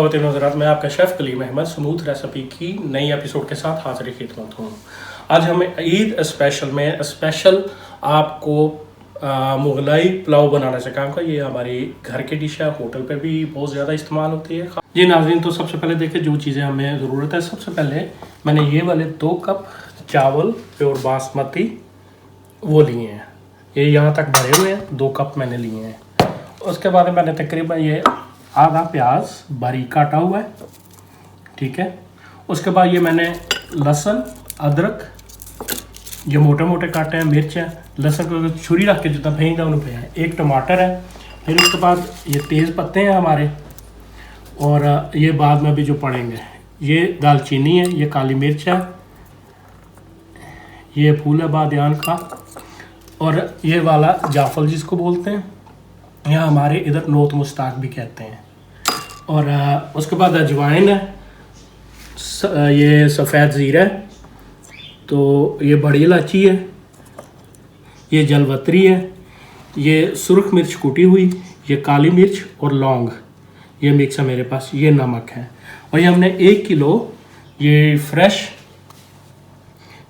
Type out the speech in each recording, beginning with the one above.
ख़वातीन और हज़रात, मैं आपका chef Kaleem Ahmed smooth recipe की नई एपिसोड के साथ हाज़िर खिदमत हूँ। आज हमें ईद स्पेशल आपको मुगलाई पुलाव बनाना सिखाऊंगा। ये हमारी घर की डिश है, होटल पे भी बहुत ज़्यादा इस्तेमाल होती है। जी नाज़रीन, तो सबसे पहले देखिए जो चीज़ें हमें ज़रूरत है। सबसे पहले मैंने ये वाले 2 कप चावल प्योर बासमती वो लिए हैं, ये यहाँ तक भरे हुए हैं, 2 कप मैंने लिए हैं। उसके बाद मैंने तकरीबन ये आधा प्याज बारीक काटा हुआ है, ठीक है। उसके बाद ये मैंने लहसुन अदरक ये मोटे मोटे काटे हैं, मिर्च है, लहसुन को छुरी रख के जितना फेंकता उन्हें है, 1 टमाटर है। फिर उसके बाद ये तेज़ पत्ते हैं हमारे, और ये बाद में भी जो पड़ेंगे, ये दालचीनी है, ये काली मिर्च है, ये फूल है बादियान का, और ये वाला जाफल जिसको बोलते हैं, या हमारे इधर नोत मुश्ताक भी कहते हैं। और उसके बाद अजवाइन है, ये सफ़ेद ज़ीरा है, तो ये बड़ी इलायची है, ये जलवतरी है, ये सुर्ख मिर्च कूटी हुई, ये काली मिर्च और लौंग, ये मिक्स है मेरे पास, ये नमक है। और ये हमने 1 किलो ये फ्रेश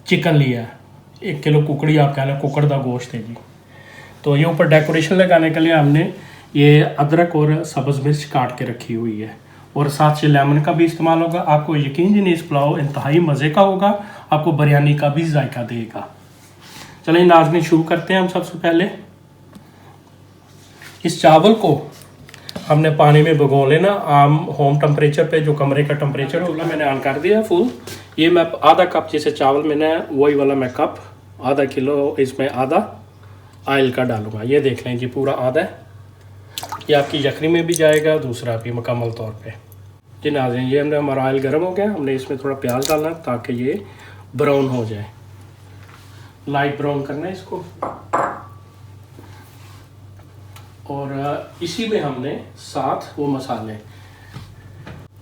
चिकन लिया है, 1 किलो कुकड़ी आप कहना, कुकड़ का गोश्त है जी। तो ये ऊपर डेकोरेशन लगाने के लिए हमने ये अदरक और सब्ज़ मिर्च काट के रखी हुई है, और साथ से लेमन का भी इस्तेमाल होगा। आपको यकीन जी नहीं, इस पुलाव इंतहाई मज़े का होगा, आपको बिरयानी का भी जायका देगा। चलिए नाज़रीन, शुरू करते हैं हम। सबसे पहले इस चावल को हमने पानी में भिगो लेना, आम होम टेम्परेचर पे, जो कमरे का टेम्परेचर होगा। मैंने ऑन कर दिया फुल। ये मैं आधा कप जैसे चावल मैंने वही वाला मैं कप आधा किलो इसमें आधा ऑयल का डालूंगा। ये देख लें जी, पूरा आधा है, ये आपकी यखनी में भी जाएगा, दूसरा भी मुकम्मल तौर पे। जी नाज़रीन, ये हमने हमारा ऑयल गर्म हो गया, हमने इसमें थोड़ा प्याज डालना ताकि ये ब्राउन हो जाए, लाइट ब्राउन करना है इसको। और इसी में हमने साथ वो मसाले,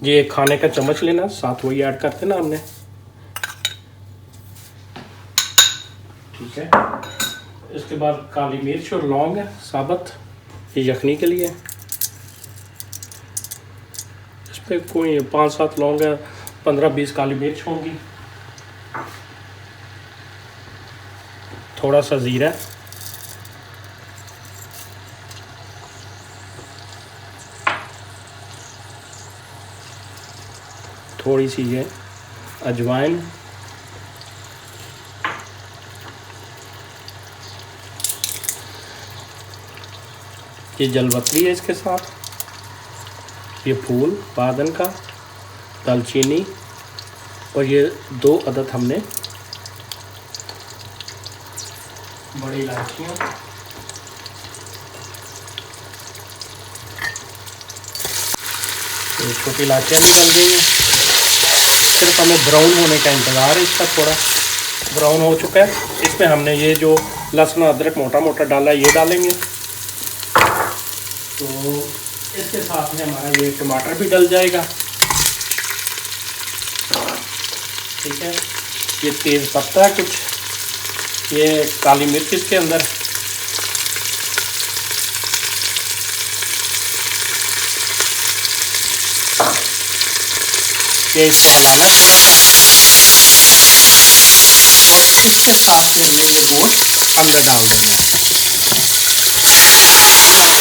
ये खाने का चम्मच लेना, साथ वही ऐड करते ना हमने, ठीक है। इसके बाद काली मिर्च और लौंग है साबुत, ये यखनी के लिए। इस पर कोई 5-7 लौंग है, 15-20 काली मिर्च होंगी, थोड़ा सा ज़ीरा, थोड़ी सी ये अजवाइन, ये जलवतरी है इसके साथ, ये फूल बादन का, दालचीनी, और ये 2 अदद हमने बड़ी इलायचियाँ, ये छोटी इलायचियाँ भी बन गई हैं। सिर्फ हमें ब्राउन होने का इंतज़ार है, इसका थोड़ा ब्राउन हो चुका है। इसमें हमने ये जो लहसुन अदरक मोटा मोटा डाला है ये डालेंगे। तो इसके साथ में हमारा ये टमाटर भी डल जाएगा, ठीक है। ये तेज़ पत्ता है कुछ, ये काली मिर्च इसके अंदर, ये इसको हलाना है थोड़ा सा, और इसके साथ में हमने ये गोश्त अंदर डाल देना है।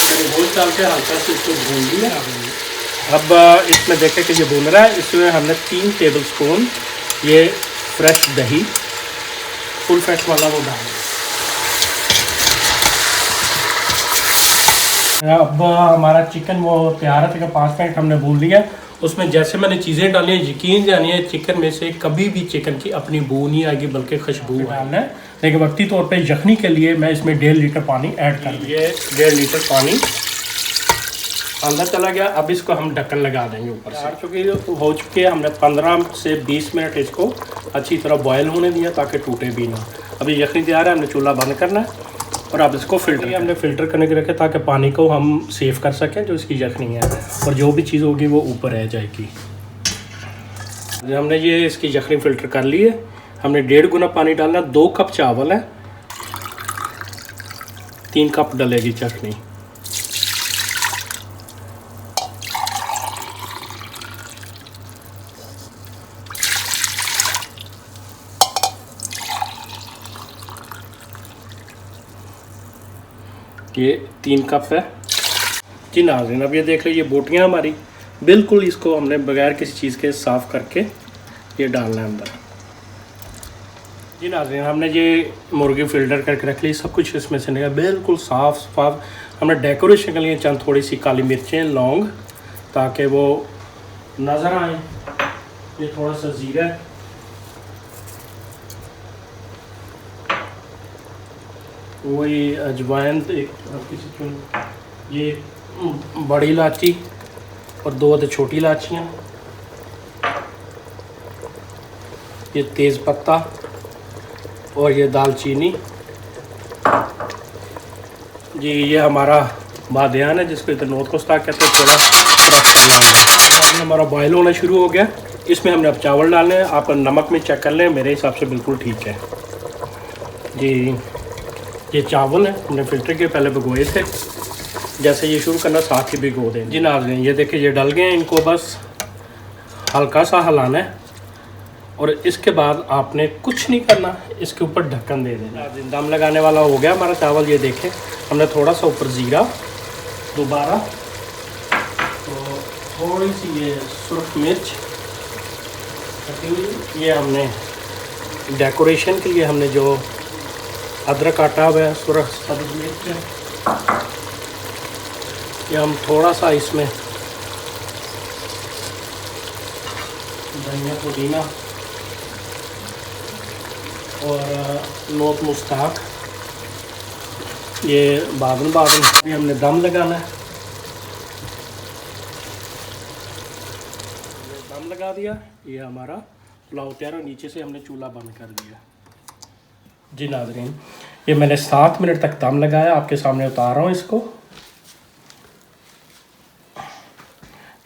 मैंने गोश्त डाल के हल्का से इसको भून लिया। अब इसमें देखें कि ये भून रहा है, इसमें हमने 3 टेबल स्पून ये फ्रेश दही, फुल फैट वाला वो डाल दिया। अब हमारा चिकन वो तैयार है, तक 5 मिनट हमने भून लिया। उसमें जैसे मैंने चीज़ें डाली हैं, यकीन जानिए चिकन में से कभी भी चिकन की अपनी बू नहीं आएगी, बल्कि खुशबू डालना है। लेकिन वक्ती तौर पे यखनी के लिए मैं इसमें 1.5 लीटर पानी ऐड कर दिया। 1.5 लीटर पानी अंदर चला गया। अब इसको हम ढक्कन लगा देंगे ऊपर से। चूँकि हो चुके हैं, हमने 15 से 20 मिनट इसको अच्छी तरह बॉयल होने दिया ताकि टूटे भी ना। अभी यखनी तैयार है, हमने चूल्हा बंद करना है, और अब इसको फ़िल्टर हमने फ़िल्टर करने के रखे ताकि पानी को हम सेव कर सकें जो इसकी यखनी है, और जो भी चीज़ होगी वो ऊपर रह जाएगी। हमने ये इसकी यखनी फ़िल्टर कर ली है। हमने 1.5 गुना पानी डालना, 2 कप चावल है, 3 कप डलेगी चटनी। ये 3 कप है जी नाज़रीन। अब ये देख लीजिए बोटियाँ हमारी बिल्कुल, इसको हमने बगैर किसी चीज़ के साफ़ करके ये डालना है अंदर जी नाज़रीन। हमने ये मुर्गी फ़िल्टर करके रख ली, सब कुछ इसमें से निकला बिल्कुल साफ़ शफाफ। हमने डेकोरेशन के लिए चंद थोड़ी सी काली मिर्चें, लौंग, ताकि वो नज़र आए। ये थोड़ा सा ज़ीरा है, वही अजवाइन, ये बड़ी इलायची और 2 छोटी इलायचियाँ, ये तेज़ पत्ता और ये दालचीनी जी। ये हमारा बादियान है जिसको इधर नोट को स्टार्ट कहते हैं। थोड़ा क्रश करना होगा। हमारा बॉयल होना शुरू हो गया। इसमें हमने अब चावल डालने हैं। आप नमक में चेक कर लें, मेरे हिसाब से बिल्कुल ठीक है जी। ये चावल है, हमने फ़िल्टर के पहले भिगोए थे। जैसे ये शुरू करना साथ ही भिगो दें जी नाज़रीन। ये देखिए ये डल गए हैं, इनको बस हल्का सा हिलाना है और इसके बाद आपने कुछ नहीं करना, इसके ऊपर ढक्कन दे देना। दम लगाने वाला हो गया हमारा चावल। ये देखें हमने थोड़ा सा ऊपर ज़ीरा दोबारा, तो थोड़ी सी ये सुर्ख मिर्च, ये हमने डेकोरेशन के लिए हमने जो अदरक काटा हुआ है, सुर्ख सब्ज़ मिर्च है, ये हम थोड़ा सा इसमें धनिया पुदीना और नोट मुस्ताक, ये बाद में ये हमने दम लगाना है। दम लगा दिया, ये हमारा पुलाव तैयार है। नीचे से हमने चूल्हा बंद कर दिया जी नाज़रीन। ये मैंने 7 मिनट तक दम लगाया, आपके सामने उतार रहा हूँ इसको।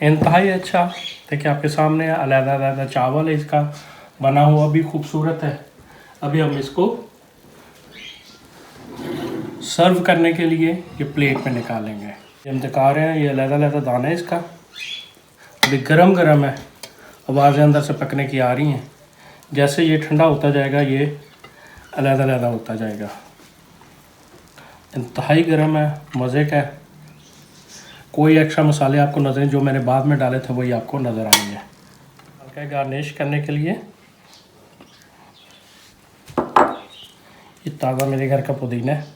इंतहाई अच्छा, देखिए आपके सामने अलग-अलग चावल है, इसका बना हुआ भी खूबसूरत है। अभी हम इसको सर्व करने के लिए ये प्लेट में निकालेंगे। हम दिखा रहे हैं, ये अलग-अलग दाना है इसका। अभी गरम गरम है, आवाज़ें अंदर से पकने की आ रही हैं। जैसे ये ठंडा होता जाएगा ये अलग-अलग होता जाएगा। इंतहाई गरम है, मज़े का है। कोई एक्स्ट्रा मसाले आपको नज़र, जो मैंने बाद में डाले थे वही आपको नज़र आएंगे। हल्का गार्निश करने के लिए ये ताज़ा मेरे घर का पुदीना है,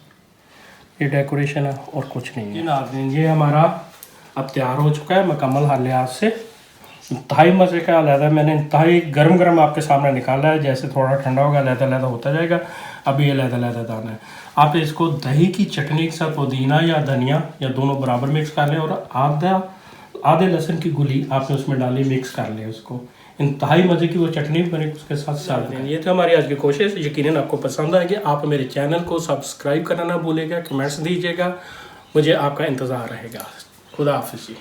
ये डेकोरेशन है और कुछ नहीं है नाज़रीन। ये हमारा अब तैयार हो चुका है मुकम्मल हर लिहाज से। इंतहाई मज़े का अलहदा, मैंने इंतहाई गरम गरम आपके सामने निकाला है। जैसे थोड़ा ठंडा होगा अलहदा होता जाएगा। अभी अलहदा दाना है। आप इसको दही की चटनी के साथ पुदीना या धनिया या दोनों बराबर मिक्स कर लें और आधे लहसुन की गुली आपने उसमें डाली, मिक्स कर लें उसको। इंतहाई मज़े की वो चटनी बने, उसके साथ सर्व करें। ये तो हमारी आज की कोशिश, यकीनन आपको पसंद आएगी। आप मेरे चैनल को सब्सक्राइब करना ना भूलिएगा, कमेंट्स दीजिएगा, मुझे आपका इंतज़ार रहेगा। खुदा हाफ़िज़ जी।